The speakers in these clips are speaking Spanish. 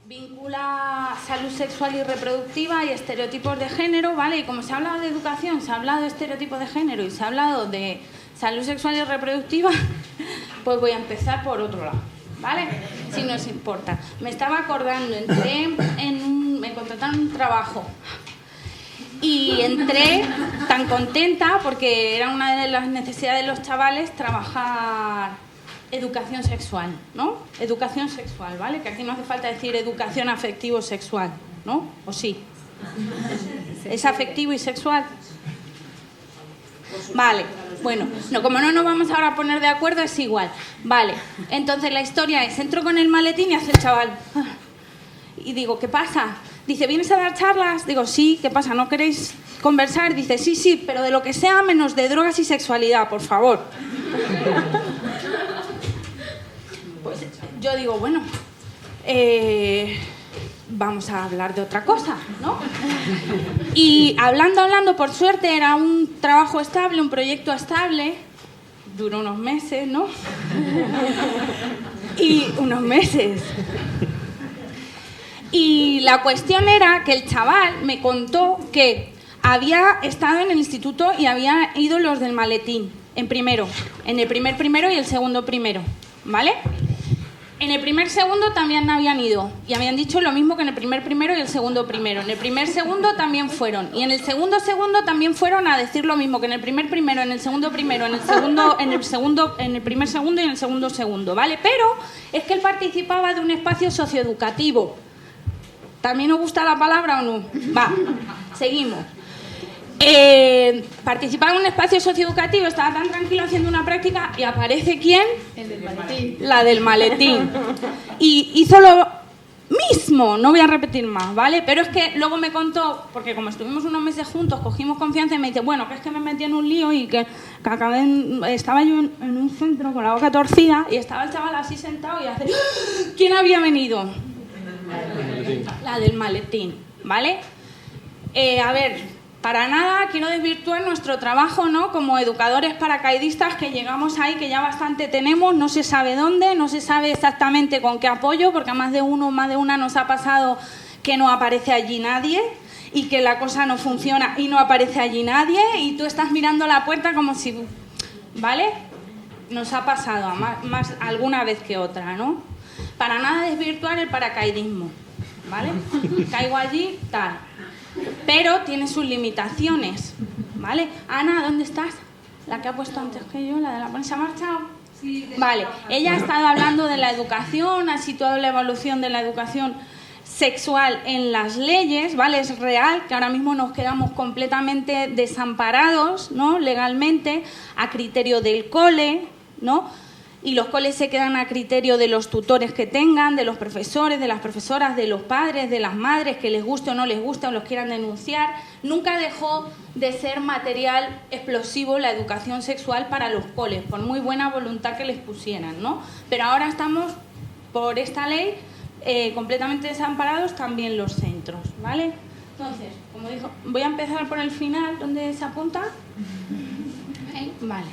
vincula salud sexual y reproductiva y estereotipos de género, ¿vale? Y como se ha hablado de educación, se ha hablado de estereotipos de género y se ha hablado de salud sexual y reproductiva, pues voy a empezar por otro lado, ¿vale? Si no os importa. Me estaba acordando, me contrataron un trabajo y entré tan contenta porque era una de las necesidades de los chavales trabajar educación sexual, ¿no? Educación sexual, ¿vale? Que aquí no hace falta decir educación afectivo-sexual, ¿no? ¿O sí? ¿Es afectivo y sexual? Vale, bueno, no, como no nos vamos ahora a poner de acuerdo, es igual. Vale, entonces la historia es, entro con el maletín y hace el chaval. Y digo, ¿qué pasa? Dice, ¿vienes a dar charlas? Digo, sí, ¿qué pasa? ¿No queréis conversar? Dice, sí, pero de lo que sea menos de drogas y sexualidad, por favor. Pues yo digo, bueno, vamos a hablar de otra cosa, ¿no? Y hablando, por suerte era un trabajo estable, un proyecto estable, duró unos meses, ¿no? Y unos meses. Y la cuestión era que el chaval me contó que había estado en el instituto y había ido los del maletín, en el primer primero y el segundo primero, ¿vale? En el primer segundo también habían ido y habían dicho lo mismo que en el primer primero y el segundo primero. En el primer segundo también fueron y en el segundo también fueron a decir lo mismo que en el primer primero, en el segundo primero, en el primer segundo y en el segundo, ¿vale? Pero es que él participaba de un espacio socioeducativo. ¿También os gusta la palabra o no? Va, seguimos. Participaba en un espacio socioeducativo, estaba tan tranquilo haciendo una práctica y aparece ¿quién? El del maletín. La del maletín. Y hizo lo mismo, no voy a repetir más, ¿vale? Pero es que luego me contó, porque como estuvimos unos meses juntos, cogimos confianza y me dice, bueno, que es que me metí en un lío y que estaba yo en un centro con la boca torcida y estaba el chaval así sentado y hace, ¿quién había venido? La del maletín, ¿vale? A ver, para nada quiero desvirtuar nuestro trabajo, ¿no? Como educadores paracaidistas que llegamos ahí, que ya bastante tenemos, no se sabe dónde, no se sabe exactamente con qué apoyo, porque a más de uno o más de una nos ha pasado que no aparece allí nadie y que la cosa no funciona y no aparece allí nadie y tú estás mirando la puerta como si... ¿Vale? Nos ha pasado más alguna vez que otra, ¿no? Para nada desvirtuar el paracaidismo, ¿vale? Caigo allí, tal... Pero tiene sus limitaciones, ¿vale? Ana, ¿dónde estás? La que ha puesto antes que yo, la de la... ¿Se ha marchado? Sí, vale, ella ha estado hablando de la educación, ha situado la evolución de la educación sexual en las leyes, ¿vale? Es real que ahora mismo nos quedamos completamente desamparados, ¿no? Legalmente, a criterio del cole, ¿no? Y los coles se quedan a criterio de los tutores que tengan, de los profesores, de las profesoras, de los padres, de las madres, que les guste o no les guste o los quieran denunciar. Nunca dejó de ser material explosivo la educación sexual para los coles, por muy buena voluntad que les pusieran, ¿no? Pero ahora estamos, por esta ley, completamente desamparados también los centros, ¿vale? Entonces, como dijo, voy a empezar por el final, ¿dónde se apunta? Vale.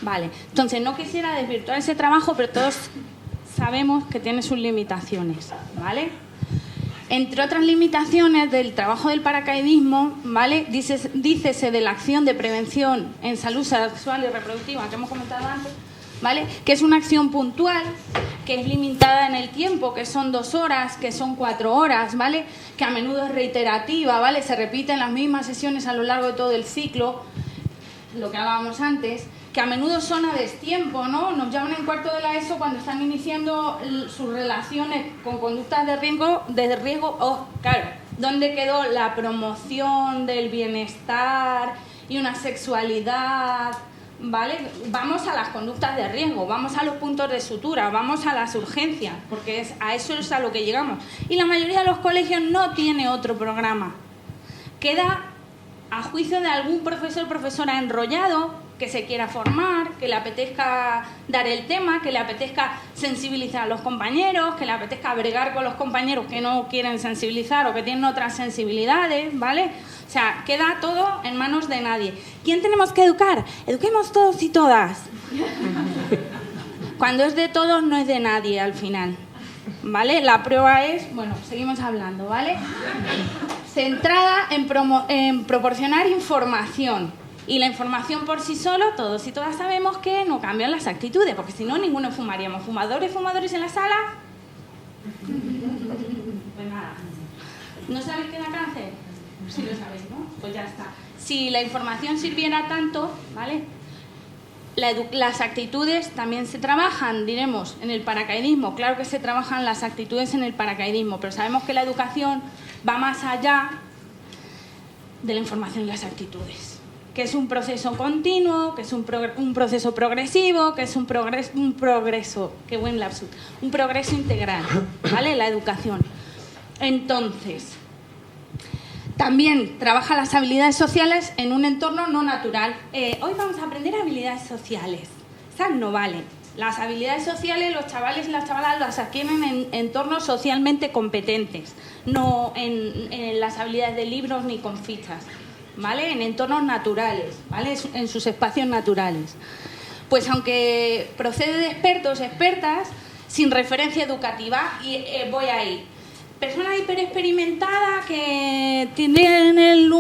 Vale, entonces no quisiera desvirtuar ese trabajo, pero todos sabemos que tiene sus limitaciones, ¿vale? Entre otras limitaciones del trabajo del paracaidismo, ¿vale? Dícese de la acción de prevención en salud sexual y reproductiva que hemos comentado antes, ¿vale? Que es una acción puntual, que es limitada en el tiempo, que son 2 horas, que son 4 horas, ¿vale? Que a menudo es reiterativa, ¿vale? Se repiten las mismas sesiones a lo largo de todo el ciclo, lo que hablábamos antes, que a menudo son a destiempo, ¿no? Nos llaman en cuarto de la ESO cuando están iniciando sus relaciones con conductas de riesgo. Oh, claro, ¿dónde quedó la promoción del bienestar y una sexualidad? ¿Vale? Vamos a las conductas de riesgo, vamos a los puntos de sutura, vamos a las urgencias, porque a eso es a lo que llegamos. Y la mayoría de los colegios no tiene otro programa. Queda a juicio de algún profesor o profesora enrollado que se quiera formar, que le apetezca dar el tema, que le apetezca sensibilizar a los compañeros, que le apetezca bregar con los compañeros que no quieren sensibilizar o que tienen otras sensibilidades, ¿vale? O sea, queda todo en manos de nadie. ¿Quién tenemos que educar? Eduquemos todos y todas. Cuando es de todos, no es de nadie al final. ¿Vale? La prueba es, bueno, seguimos hablando, ¿vale? Centrada en proporcionar información. Y la información por sí solo, todos y todas sabemos que no cambian las actitudes, porque si no, ninguno fumaríamos. ¿Fumadores en la sala? Pues nada. ¿No sabéis que da cáncer? Sí lo sabéis, ¿no? Pues ya está. Si la información sirviera tanto, ¿vale? Las actitudes también se trabajan, diremos, en el paracaidismo. Claro que se trabajan las actitudes en el paracaidismo, pero sabemos que la educación va más allá de la información y las actitudes. Que es un proceso continuo, que es un proceso progresivo, que es un progreso, qué buen lapsus, un progreso integral, ¿vale? La educación. Entonces, también trabaja las habilidades sociales en un entorno no natural. Hoy vamos a aprender habilidades sociales. Esas no valen. Las habilidades sociales los chavales y las chavalas las adquieren en entornos socialmente competentes, no en las habilidades de libros ni con fichas, ¿vale? En entornos naturales, ¿vale? En sus espacios naturales. Pues aunque procede de expertos, expertas, sin referencia educativa, y voy ahí. Persona hiperexperimentada que tiene el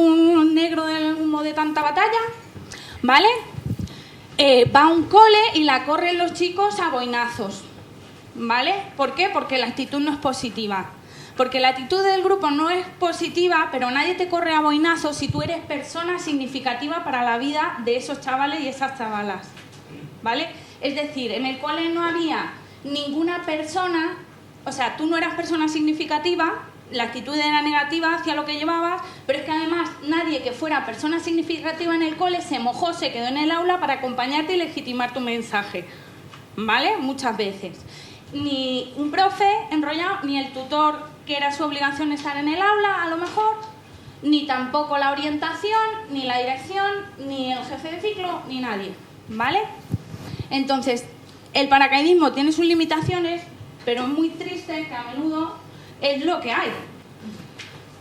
negro del humo de tanta batalla, ¿vale? Va a un cole y la corren los chicos a boinazos, ¿vale? ¿Por qué? Porque la actitud no es positiva. Porque la actitud del grupo no es positiva, pero nadie te corre a boinazos si tú eres persona significativa para la vida de esos chavales y esas chavalas, ¿vale? Es decir, en el cole no había ninguna persona. O sea, tú no eras persona significativa, la actitud era negativa hacia lo que llevabas, pero es que además nadie que fuera persona significativa en el cole se mojó, se quedó en el aula para acompañarte y legitimar tu mensaje, ¿vale? Muchas veces. Ni un profe enrollado, ni el tutor, que era su obligación estar en el aula, a lo mejor, ni tampoco la orientación, ni la dirección, ni el jefe de ciclo, ni nadie, ¿vale? Entonces, el paracaidismo tiene sus limitaciones, pero es muy triste que a menudo es lo que hay,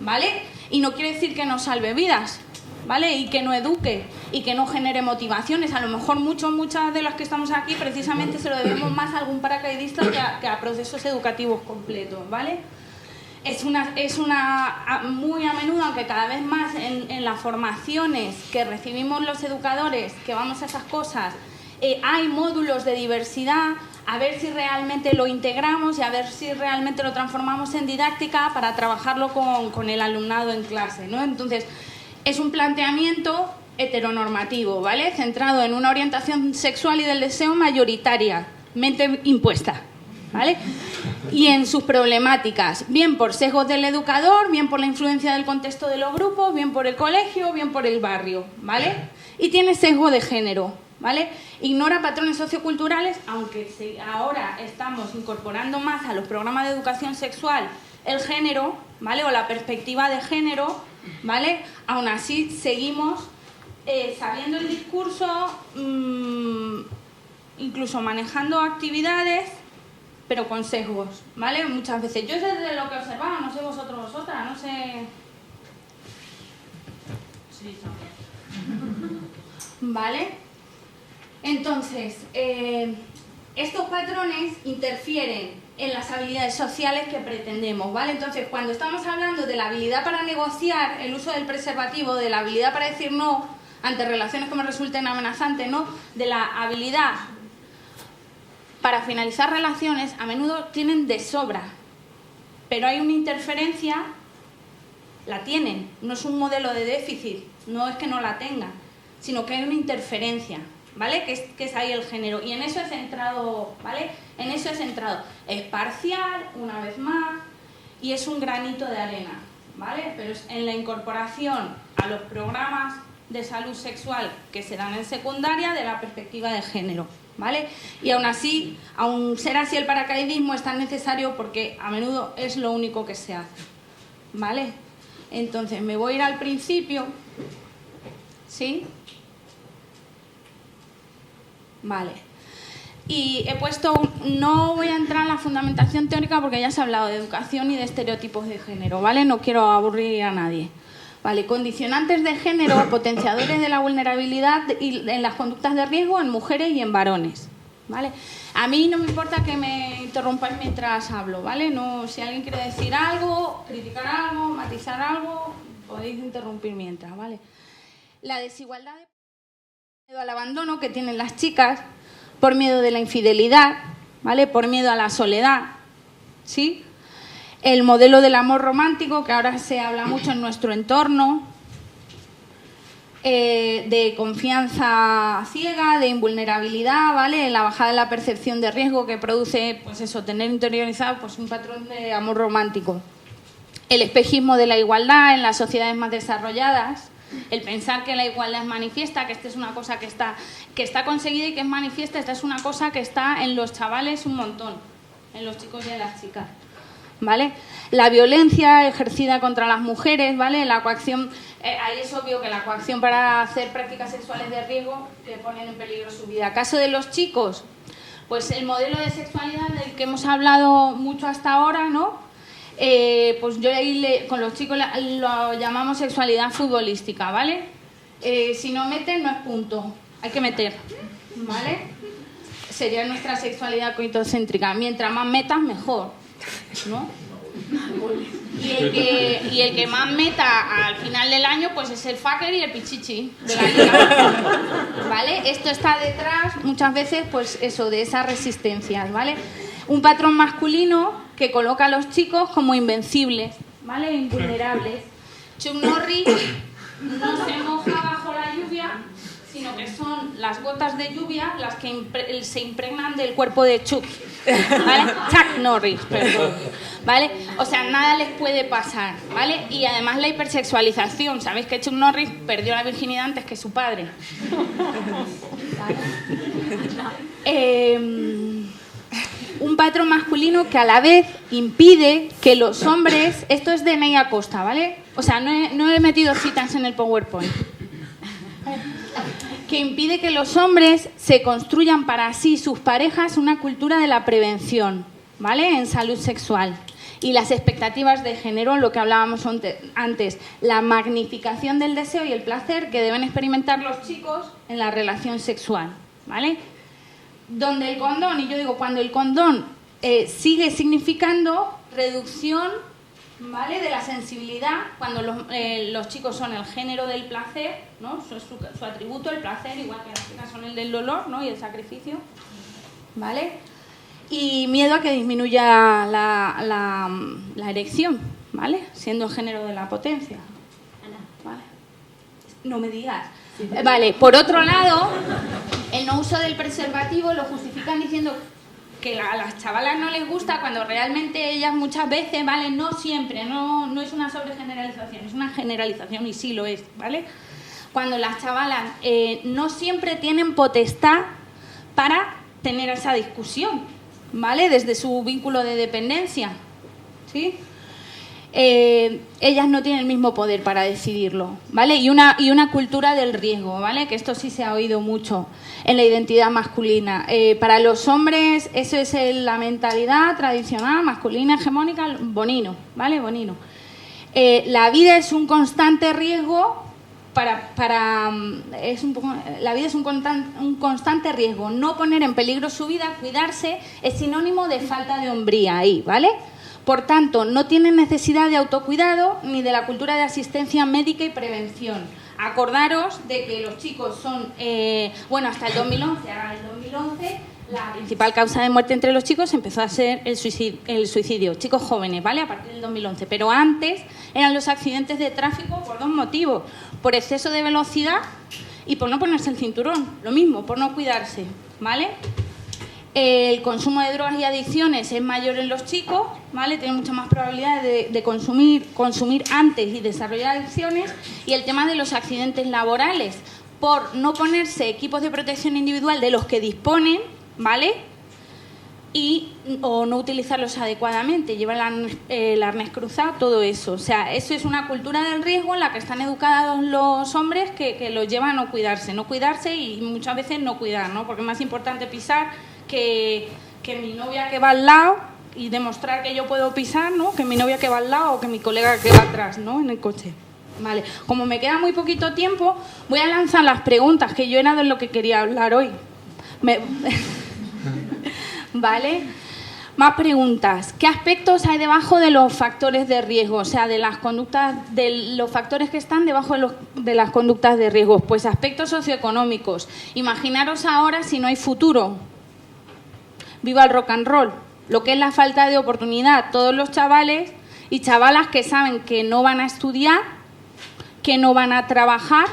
¿vale? Y no quiere decir que no salve vidas, ¿vale? Y que no eduque, y que no genere motivaciones. A lo mejor muchas de las que estamos aquí precisamente se lo debemos más a algún paracaidista que a procesos educativos completos, ¿vale? Es muy a menudo, aunque cada vez más en las formaciones que recibimos los educadores, que vamos a esas cosas, hay módulos de diversidad, a ver si realmente lo integramos y a ver si realmente lo transformamos en didáctica para trabajarlo con el alumnado en clase, ¿no? Entonces, es un planteamiento heteronormativo, ¿vale? Centrado en una orientación sexual y del deseo mayoritariamente impuesta, ¿vale? Y en sus problemáticas, bien por sesgos del educador, bien por la influencia del contexto de los grupos, bien por el colegio, bien por el barrio, ¿vale? Y tiene sesgo de género, ¿vale? Ignora patrones socioculturales, aunque ahora estamos incorporando más a los programas de educación sexual el género, ¿vale? O la perspectiva de género, ¿vale? Aún así seguimos sabiendo el discurso, incluso manejando actividades, pero con sesgos, ¿vale? Muchas veces. Yo desde lo que observaba, no sé vosotras, no sé... Sí, también. ¿Vale? Entonces, estos patrones interfieren en las habilidades sociales que pretendemos, ¿vale? Entonces, cuando estamos hablando de la habilidad para negociar el uso del preservativo, de la habilidad para decir no ante relaciones que me resulten amenazantes, ¿no? De la habilidad para finalizar relaciones, a menudo tienen de sobra, pero hay una interferencia, la tienen, no es un modelo de déficit, no es que no la tengan, sino que hay una interferencia, ¿vale? Que es ahí el género, y en eso he centrado, ¿vale? En eso he centrado. Es parcial, una vez más, y es un granito de arena, ¿vale? Pero es en la incorporación a los programas de salud sexual que se dan en secundaria de la perspectiva de género, ¿vale? Y aún así, aún ser así el paracaidismo es tan necesario porque a menudo es lo único que se hace, ¿vale? Entonces, me voy a ir al principio, ¿sí? Vale. Y he puesto, no voy a entrar en la fundamentación teórica porque ya se ha hablado de educación y de estereotipos de género, ¿vale? No quiero aburrir a nadie. Vale, condicionantes de género, potenciadores de la vulnerabilidad y en las conductas de riesgo en mujeres y en varones. ¿Vale? A mí no me importa que me interrumpáis mientras hablo, ¿vale? No, si alguien quiere decir algo, criticar algo, matizar algo, podéis interrumpir mientras, ¿vale? La desigualdad de miedo al abandono que tienen las chicas, por miedo de la infidelidad, ¿vale? Por miedo a la soledad, ¿sí? El modelo del amor romántico, que ahora se habla mucho en nuestro entorno, de confianza ciega, de invulnerabilidad, ¿vale? La bajada de la percepción de riesgo que produce, pues eso, tener interiorizado pues un patrón de amor romántico. El espejismo de la igualdad en las sociedades más desarrolladas, el pensar que la igualdad es manifiesta, que esta es una cosa que está conseguida y que es manifiesta, esta es una cosa que está en los chavales un montón, en los chicos y en las chicas, ¿vale? La violencia ejercida contra las mujeres, ¿vale? La coacción, ahí es obvio que la coacción para hacer prácticas sexuales de riesgo que ponen en peligro su vida. Caso de los chicos, pues el modelo de sexualidad del que hemos hablado mucho hasta ahora, ¿no? Pues yo ahí con los chicos lo llamamos sexualidad futbolística, ¿vale? Si no meten, no es punto, hay que meter, ¿vale? Sería nuestra sexualidad coitocéntrica. Mientras más metas, mejor, ¿no? Y el que más meta al final del año, pues es el fucker y el pichichi de la liga, ¿vale? Esto está detrás, muchas veces, pues eso, de esas resistencias, ¿vale? Un patrón masculino que coloca a los chicos como invencibles, ¿vale? Invulnerables. Chuck Norris no se moja bajo la lluvia, sino que son las gotas de lluvia las que se impregnan del cuerpo de Chuck, ¿vale? Chuck Norris, perdón, ¿vale? O sea, nada les puede pasar, ¿vale? Y además la hipersexualización. ¿Sabéis que Chuck Norris perdió la virginidad antes que su padre? Un patrón masculino que a la vez impide que los hombres... Esto es de Neia Costa, ¿vale? O sea, no he metido citas en el PowerPoint. Que impide que los hombres se construyan para sí, sus parejas, una cultura de la prevención, ¿vale? En salud sexual. Y las expectativas de género, lo que hablábamos antes, la magnificación del deseo y el placer que deben experimentar los chicos en la relación sexual, ¿vale? Donde el condón, y yo digo, cuando el condón sigue significando reducción, ¿vale? De la sensibilidad, cuando los chicos son el género del placer, ¿no? Su atributo, el placer, igual que las chicas son el del dolor, ¿no? Y el sacrificio, ¿vale? Y miedo a que disminuya la erección, ¿vale? Siendo el género de la potencia. ¿Vale? No me digas. Vale, por otro lado, el no uso del preservativo lo justifican diciendo que a las chavalas no les gusta cuando realmente ellas muchas veces, ¿vale? No siempre, no es una sobregeneralización, es una generalización y sí lo es, ¿vale? Cuando las chavalas no siempre tienen potestad para tener esa discusión, ¿vale? Desde su vínculo de dependencia, ¿sí? Ellas no tienen el mismo poder para decidirlo, ¿vale? Y una cultura del riesgo, ¿vale? Que esto sí se ha oído mucho en la identidad masculina. Para los hombres eso es la mentalidad tradicional, masculina, hegemónica, bonino, ¿vale? Bonino. La vida es un constante riesgo la vida es un constante riesgo. No poner en peligro su vida, cuidarse, es sinónimo de falta de hombría ahí, ¿vale? Por tanto, no tienen necesidad de autocuidado ni de la cultura de asistencia médica y prevención. Acordaros de que los chicos son, hasta el 2011, ahora en el 2011, la principal causa de muerte entre los chicos empezó a ser el suicidio, chicos jóvenes, ¿vale? A partir del 2011. Pero antes eran los accidentes de tráfico por dos motivos: por exceso de velocidad y por no ponerse el cinturón, lo mismo, por no cuidarse, ¿vale? El consumo de drogas y adicciones es mayor en los chicos, ¿vale? Tienen mucha más probabilidad de consumir antes y desarrollar adicciones. Y el tema de los accidentes laborales, por no ponerse equipos de protección individual de los que disponen, ¿vale? O no utilizarlos adecuadamente, llevar el arnés cruzado, todo eso. O sea, eso es una cultura del riesgo en la que están educados los hombres que los llevan a no cuidarse y muchas veces no cuidar, ¿no? Porque es más importante pisar que mi novia que va al lado y demostrar que yo puedo pisar, ¿no? Que mi novia que va al lado o que mi colega que va atrás, ¿no? En el coche. Vale, como me queda muy poquito tiempo, voy a lanzar las preguntas, que yo era de lo que quería hablar hoy. Vale. Más preguntas. ¿Qué aspectos hay debajo de los factores de riesgo? O sea, de las conductas, de los factores que están debajo de las conductas de riesgo. Pues aspectos socioeconómicos. Imaginaros ahora si no hay futuro. Viva el rock and roll. Lo que es la falta de oportunidad. Todos los chavales y chavalas que saben que no van a estudiar, que no van a trabajar,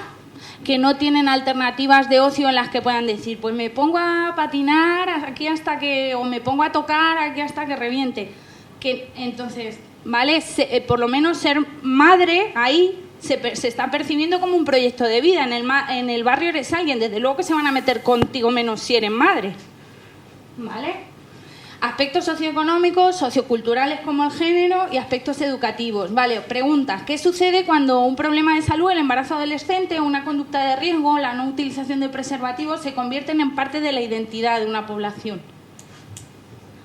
que no tienen alternativas de ocio en las que puedan decir, pues me pongo a patinar aquí hasta que, o me pongo a tocar aquí hasta que reviente. Que, entonces, ¿vale? Por lo menos ser madre ahí se está percibiendo como un proyecto de vida. En el barrio eres alguien, desde luego que se van a meter contigo menos si eres madre. ¿Vale? Aspectos socioeconómicos, socioculturales como el género y aspectos educativos. Vale, preguntas. ¿Qué sucede cuando un problema de salud, el embarazo adolescente, una conducta de riesgo, la no utilización de preservativos se convierten en parte de la identidad de una población?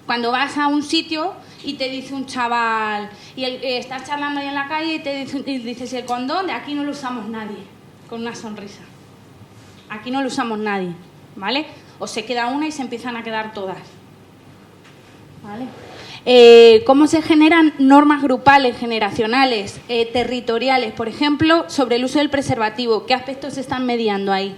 Cuando vas a un sitio y te dice un chaval, y estás charlando ahí en la calle y dices, el condón de aquí no lo usamos nadie, con una sonrisa. Aquí no lo usamos nadie, ¿vale? O se queda una y se empiezan a quedar todas. ¿Vale? ¿Cómo se generan normas grupales, generacionales, territoriales, por ejemplo, sobre el uso del preservativo? ¿Qué aspectos se están mediando ahí?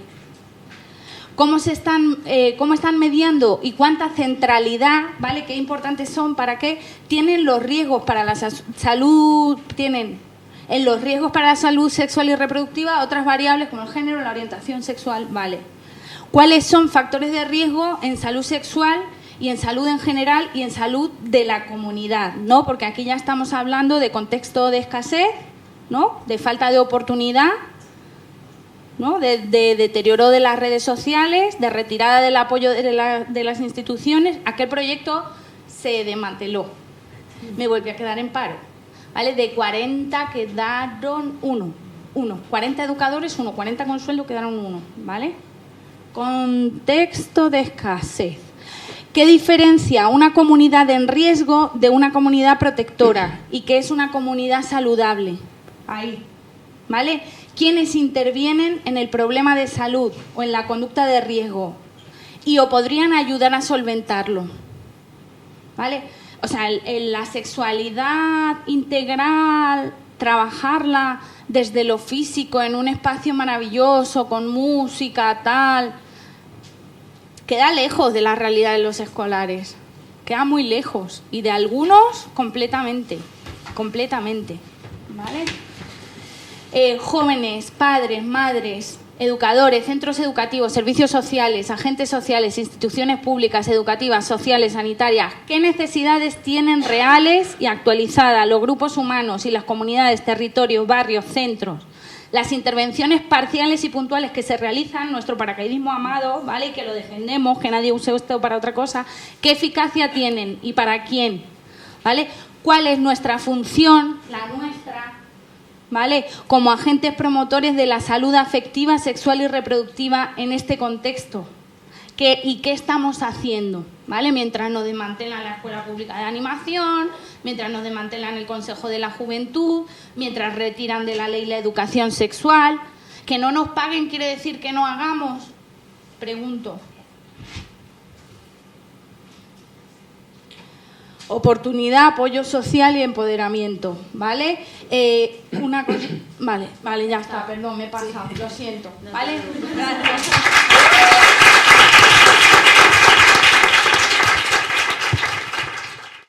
¿Cómo están mediando y cuánta centralidad, ¿vale? Qué importantes son, para qué tienen los riesgos para la salud, tienen en los riesgos para la salud sexual y reproductiva otras variables como el género, la orientación sexual, ¿vale? ¿Cuáles son factores de riesgo en salud sexual y en salud en general y en salud de la comunidad, ¿no? Porque aquí ya estamos hablando de contexto de escasez, ¿no? De falta de oportunidad, ¿no? De deterioro de las redes sociales, de retirada del apoyo de las instituciones. Aquel proyecto se desmanteló. Me volví a quedar en paro, ¿vale? De 40 quedaron uno. 40 educadores, 40 con sueldo, quedaron 1, ¿vale? Contexto de escasez. ¿Qué diferencia una comunidad en riesgo de una comunidad protectora? ¿Y qué es una comunidad saludable? Ahí, ¿vale? ¿Quiénes intervienen en el problema de salud o en la conducta de riesgo? Y o podrían ayudar a solventarlo, ¿vale? O sea, la sexualidad integral, trabajarla desde lo físico en un espacio maravilloso, con música, tal, queda lejos de la realidad de los escolares, queda muy lejos, y de algunos completamente, ¿vale? Jóvenes, padres, madres, educadores, centros educativos, servicios sociales, agentes sociales, instituciones públicas, educativas, sociales, sanitarias, ¿qué necesidades tienen reales y actualizadas los grupos humanos y las comunidades, territorios, barrios, centros? Las intervenciones parciales y puntuales que se realizan, nuestro paracaidismo amado, ¿vale? Y que lo defendemos, que nadie use esto para otra cosa, ¿qué eficacia tienen y para quién? ¿Vale? ¿Cuál es nuestra función, la nuestra, ¿vale? Como agentes promotores de la salud afectiva, sexual y reproductiva en este contexto? ¿Y qué estamos haciendo? ¿Vale? Mientras nos desmantelan la Escuela Pública de Animación, mientras nos desmantelan el Consejo de la Juventud, mientras retiran de la ley la educación sexual. ¿Que no nos paguen quiere decir que no hagamos? Pregunto. Oportunidad, apoyo social y empoderamiento, ¿vale? Una cosa... Vale, ya está, perdón, me he pasado, lo siento, ¿vale? Gracias.